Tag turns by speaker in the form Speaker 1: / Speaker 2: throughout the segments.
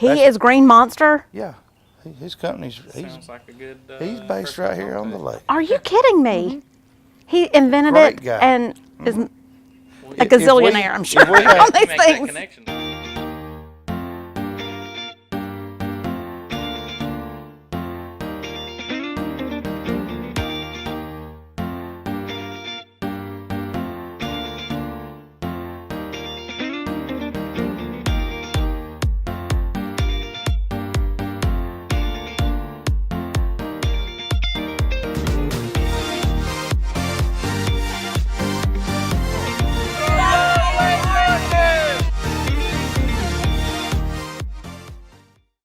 Speaker 1: He is Green Monster?
Speaker 2: Yeah. His company's,
Speaker 3: Sounds like a good.
Speaker 2: he's based right here on the lake.
Speaker 1: Are you kidding me? He invented
Speaker 2: Great
Speaker 1: it
Speaker 2: guy.
Speaker 1: and is a
Speaker 2: If
Speaker 1: gazillionaire, I'm sure,
Speaker 2: if we had-
Speaker 1: on these
Speaker 3: Make that
Speaker 1: things.
Speaker 3: connection.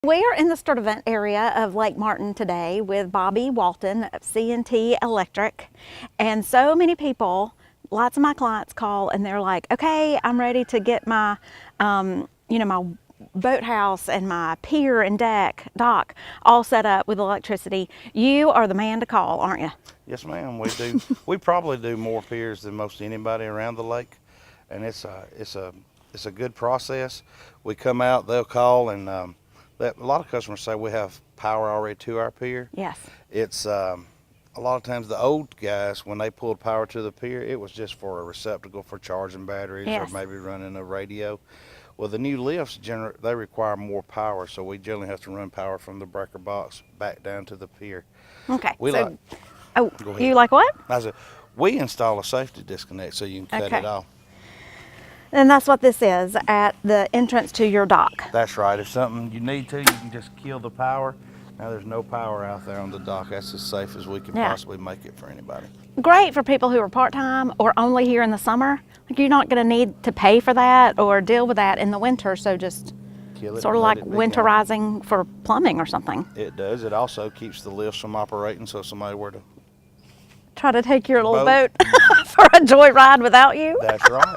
Speaker 1: We are in the start event area of Lake Martin today with Bobby Walton of C&T Electric, and so many people, lots of my clients call and they're like, okay, I'm ready to get my my boathouse and my pier and dock all set up with electricity. You are the man to call, aren't you?
Speaker 2: Yes, ma'am. We do. We probably do more piers than most anybody around the lake, and it's a good process. We come out, they'll call, and a lot of customers say we have power already to our pier.
Speaker 1: Yes.
Speaker 2: It's a lot of times the old guys, when they pulled power to the pier, it was just for a receptacle for charging batteries or maybe running a radio. Well, the new lifts, they require more power, so we generally have to run power from the breaker box back down to the pier.
Speaker 1: Okay.
Speaker 2: We
Speaker 1: so,
Speaker 2: like,
Speaker 1: oh,
Speaker 2: go ahead.
Speaker 1: you like what?
Speaker 2: I said, we install a safety disconnect so you can cut it off.
Speaker 1: And that's what this is at the entrance to your dock.
Speaker 2: That's right. If something you need to, you can just kill the power. Now there's no power out there on the dock. That's as safe as we can possibly make it for anybody.
Speaker 1: Great for people who are part-time or only here in the summer. Like, you're not going to need to pay for that or deal with that in the winter, so just sort of like winterizing for plumbing or something.
Speaker 2: It does. It also keeps the lifts from operating, so if somebody were to
Speaker 1: try to take your little boat for a joyride without you.
Speaker 2: That's right.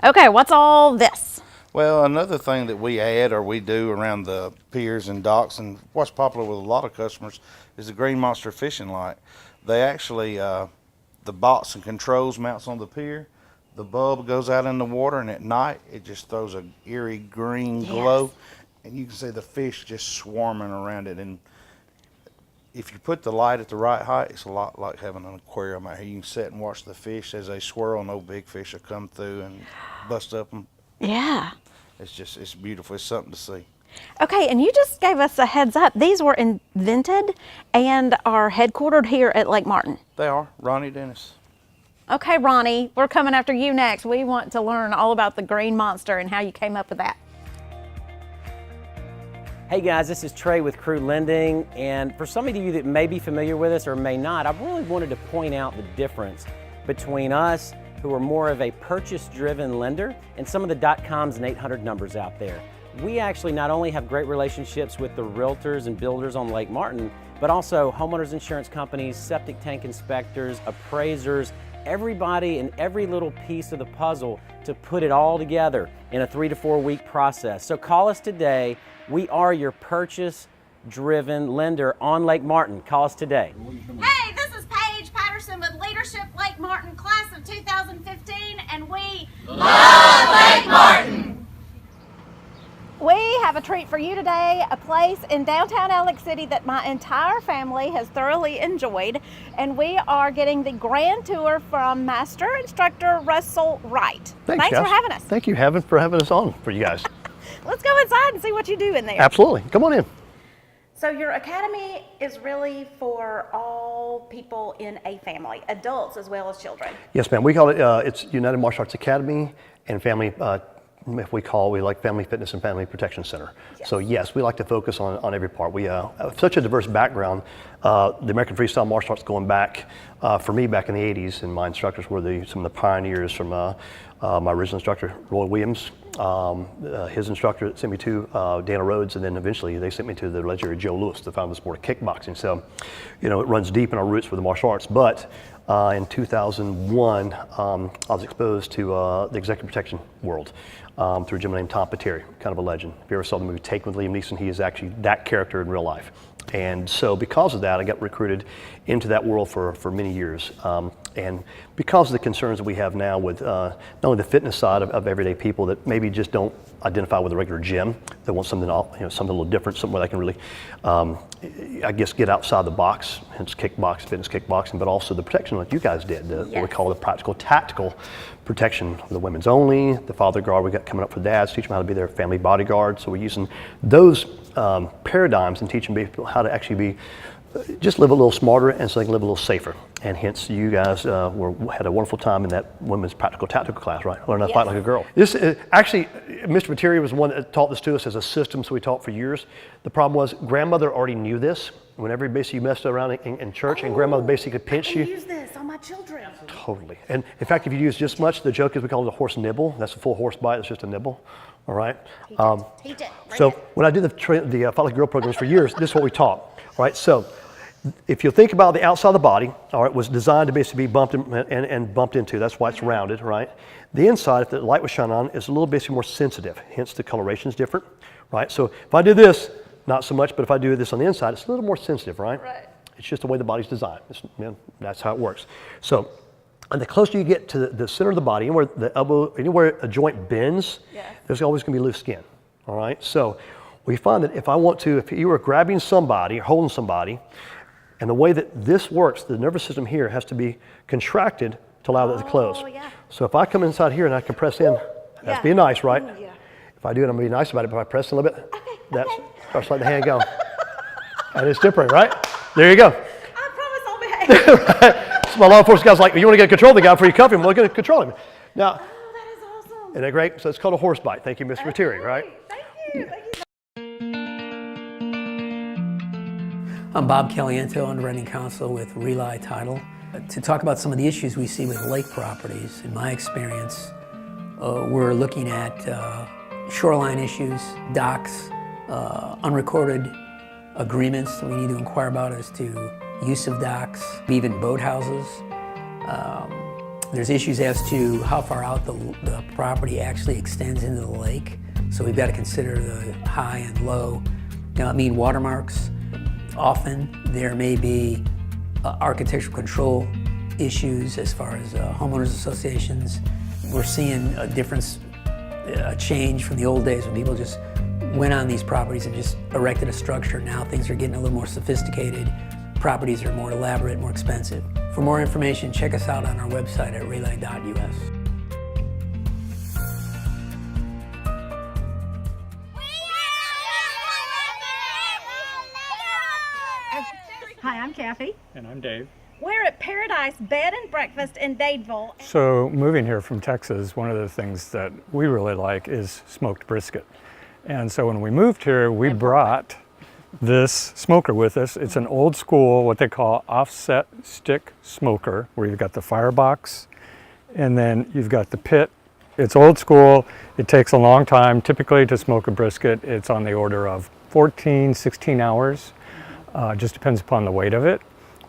Speaker 1: Okay, what's all this?
Speaker 2: Well, another thing that we add or we do around the piers and docks, and what's popular with a lot of customers, is the Green Monster fishing light. They actually, the box and controls mounts on the pier. The bulb goes out in the water, and at night it just throws a eerie green glow, and you can see the fish just swarming around it. And if you put the light at the right height, it's a lot like having an aquarium out here. You can sit and watch the fish as they swirl, and no big fish will come through and bust up them.
Speaker 1: Yeah.
Speaker 2: It's beautiful. It's something to see.
Speaker 1: Okay, and you just gave us a heads up. These were invented and are headquartered here at Lake Martin.
Speaker 2: They are. Ronnie Dennis.
Speaker 1: Okay, Ronnie, we're coming after you next. We want to learn all about the Green Monster and how you came up with that.
Speaker 4: Hey guys, this is Trey with Crew Lending, and for some of you that may be familiar with us or may not, I really wanted to point out the difference between us, who are more of a purchase-driven lender, and some of the .coms and 800 numbers out there. We actually not only have great relationships with the realtors and builders on Lake Martin, but also homeowners insurance companies, septic tank inspectors, appraisers, everybody in every little piece of the puzzle to put it all together in a 3 to 4 week process. So call us today. We are your purchase-driven lender on Lake Martin. Call us today.
Speaker 5: Hey, this is Paige Patterson with Leadership Lake Martin Class of 2015, and we love Lake Martin.
Speaker 1: We have a treat for you today, a place in downtown Alex City that my entire family has thoroughly enjoyed, and we are getting the grand tour from Master Instructor Russell Wright. Thanks for having us.
Speaker 6: Thank you for having us on for you guys.
Speaker 1: Let's go inside and see what you do in there.
Speaker 6: Absolutely. Come on in.
Speaker 1: So your academy is really for all people in a family, adults as well as children.
Speaker 6: Yes, ma'am. We call it, it's United Martial Arts Academy and Family, we like Family Fitness and Family Protection Center. Yes. So yes, we like to focus on every part. We have such a diverse background. The American Freestyle Martial Arts going back, for me back in the 80s, and my instructors were some of the pioneers from my original instructor, Roy Williams, his instructor sent me to Dana Rhodes, and then eventually they sent me to the legendary Joe Louis, the founder of the sport of kickboxing. So, it runs deep in our roots with the martial arts. But in 2001, I was exposed to the executive protection world through a gentleman named Tom Pateri, kind of a legend. If you ever saw the movie Take with Liam Neeson, he is actually that character in real life. And so because of that, I got recruited into that world for many years. And because of the concerns that we have now with not only the fitness side of everyday people that maybe just don't identify with a regular gym. They want something, something a little different, something where they can really, I guess, get outside the box, hence kickbox, fitness kickboxing, but also the protection like you guys did, what we call the practical, tactical protection, the women's only, the father guard we got coming up for dads, teach them how to be their family bodyguard. So we're using those paradigms and teaching people how to actually be, just live a little smarter and so they can live a little safer. And hence you guys had a wonderful time in that women's practical tactical class, right? Learn how to fight like a girl. This actually, Mr. Materia was the one that taught this to us as a system, so we taught for years. The problem was grandmother already knew this. Whenever basically you messed around in church and grandmother basically pinched you.
Speaker 5: I use this on my children.
Speaker 6: Totally. And in fact, if you use this much, the joke is we call it a horse nibble. That's a full horse bite, it's just a nibble. All right?
Speaker 5: Teach it.
Speaker 6: So when I did the Fight Like a Girl programs for years, this is what we taught. All right? So if you think about the outside of the body, all right, was designed to basically be bumped and bumped into. That's why it's rounded, right? The inside, if the light was shone on, is a little basically more sensitive. Hence the coloration is different, right? So if I do this, not so much, but if I do this on the inside, it's a little more sensitive, right? Right. It's just the way the body's designed. That's how it works. So, and the closer you get to the center of the body, anywhere the elbow, anywhere a joint bends, there's always going to be loose skin. All right. So we find that if you were grabbing somebody or holding somebody, and the way that this works, the nervous system here has to be contracted to allow that to close. So if I come inside here and I compress in, that's being nice, right? If I do it, I'm going to be nice about it. But if I press a little bit, that starts letting the hand go. And it's temporary, right? There you go.
Speaker 5: I promise I'll behave.
Speaker 6: Right? So my law enforcement guy's like, you want to get control of the guy before you cuff him? Well, going to control him. Now,
Speaker 5: Oh, that is awesome.
Speaker 6: isn't that great? So it's called a horse bite. Thank you, Mr. Materi, right?
Speaker 5: Thank you. Thank you.
Speaker 3: I'm Bob Caliento, underwriting counsel with Rely Title. To talk about some of the issues we see with lake properties, in my experience, we're looking at shoreline issues, docks, unrecorded agreements that we need to inquire about as to use of docks, even boathouses. There's issues as to how far out the property actually extends into the lake. So we've got to consider the high and low mean watermarks. Often there may be architectural control issues as far as homeowners associations. We're seeing a difference, a change from the old days when people just went on these properties and just erected a structure. Now things are getting a little more sophisticated. Properties are more elaborate, more expensive. For more information, check us out on our website at relay.us.
Speaker 5: Hi, I'm Kathy.
Speaker 7: And I'm Dave.
Speaker 5: We're at Paradise Bed and Breakfast in Dadeville.
Speaker 7: So moving here from Texas, one of the things that we really like is smoked brisket. And so when we moved here, we brought this smoker with us. It's an old school, what they call offset stick smoker, where you've got the firebox and then you've got the pit. It's old school. It takes a long time. Typically to smoke a brisket, it's on the order of 14, 16 hours. Just depends upon the weight of it,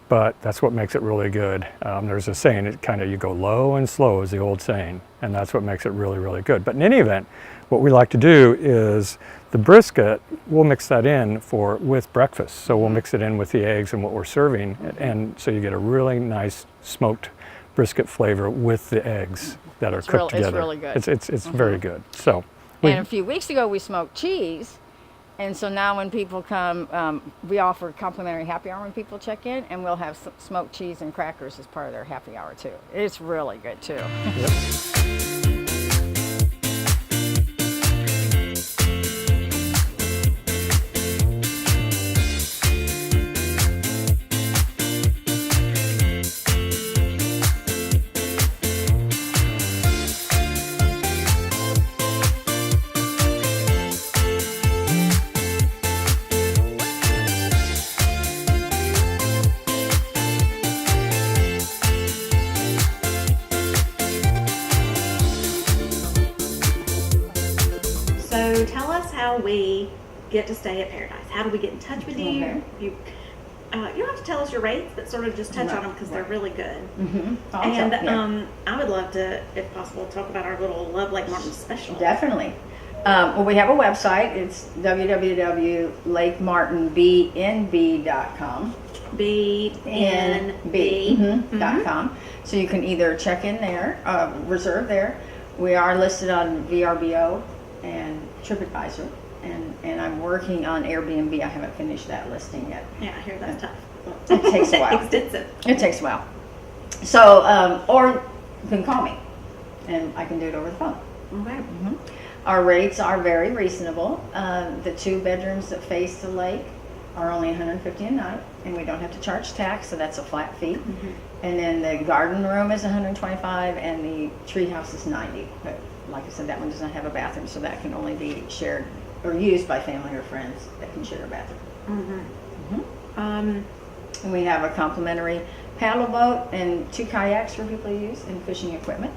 Speaker 7: but that's what makes it really good. There's a saying, you go low and slow is the old saying, and that's what makes it really, really good. But in any event, what we like to do is the brisket, we'll mix that in with breakfast. So we'll mix it in with the eggs and what we're serving, and so you get a really nice smoked brisket flavor with the eggs that are cooked together.
Speaker 8: It's really good.
Speaker 7: It's very good. So,
Speaker 8: and a few weeks ago we smoked cheese. And so now when people come, we offer complimentary happy hour when people check in, and we'll have smoked cheese and crackers as part of their happy hour too. It's really good too.
Speaker 7: Yep.
Speaker 1: So tell us how we get to stay at Paradise. How do we get in touch with you?
Speaker 8: Okay.
Speaker 1: You don't have to tell us your rates, but sort of just touch on them because they're really good.
Speaker 8: Awesome.
Speaker 1: And I would love to, if possible, talk about our little Love Lake Martin special.
Speaker 8: Definitely. Well, we have a website. It's www.lakemartinbnb.com. BNB.com. So you can either check in there, reserve there. We are listed on VRBO and TripAdvisor, and I'm working on Airbnb. I haven't finished that listing yet.
Speaker 1: Yeah, I hear that's tough.
Speaker 8: It takes a while.
Speaker 1: Extensive.
Speaker 8: It takes a while. So, or you can call me, and I can do it over the phone.
Speaker 1: Okay.
Speaker 8: Our rates are very reasonable. The 2 bedrooms that face the lake are only $150 a night, and we don't have to charge tax, so that's a flat fee. And then the garden room is $125, and the treehouse is $90. But like I said, that one does not have a bathroom, so that can only be shared or used by family or friends that can share a bathroom. And we have a complimentary paddle boat and 2 kayaks for people to use, and fishing equipment.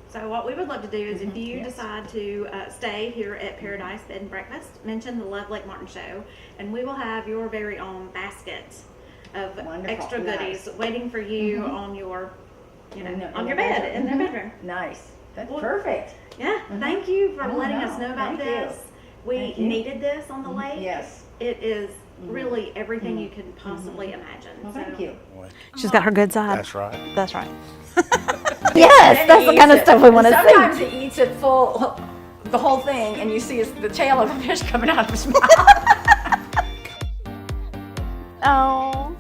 Speaker 1: So what we would love to do is if you decide to stay here at Paradise Bed and Breakfast, mention the Love Lake Martin Show, and we will have your very own basket of
Speaker 8: Wonderful.
Speaker 1: extra goodies waiting for you on your, on your
Speaker 8: the
Speaker 1: bed
Speaker 8: bedroom.
Speaker 1: in their bedroom.
Speaker 8: Nice. That's
Speaker 1: Well,
Speaker 8: perfect.
Speaker 1: Yeah, thank you for
Speaker 8: Oh,
Speaker 1: letting
Speaker 8: no,
Speaker 1: us know about
Speaker 8: thank you.
Speaker 1: this. We
Speaker 8: Thank you.
Speaker 1: needed this on the lake.
Speaker 8: Yes.
Speaker 1: It is really everything you could possibly imagine.
Speaker 8: Well, thank you.
Speaker 1: She's got her good side.
Speaker 2: That's right.
Speaker 1: That's right. Yes, that's the kind of stuff we want to see.
Speaker 8: Sometimes he eats it full, the whole thing, and you see the tail of a fish coming out of his mouth.
Speaker 1: Oh.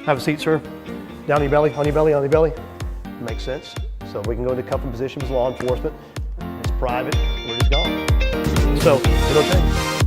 Speaker 6: Have a seat, sir. Down on your belly, on your belly, on your belly. Makes sense. So we can go into cuffing position with law enforcement. It's private, we're just gone. So, is it okay?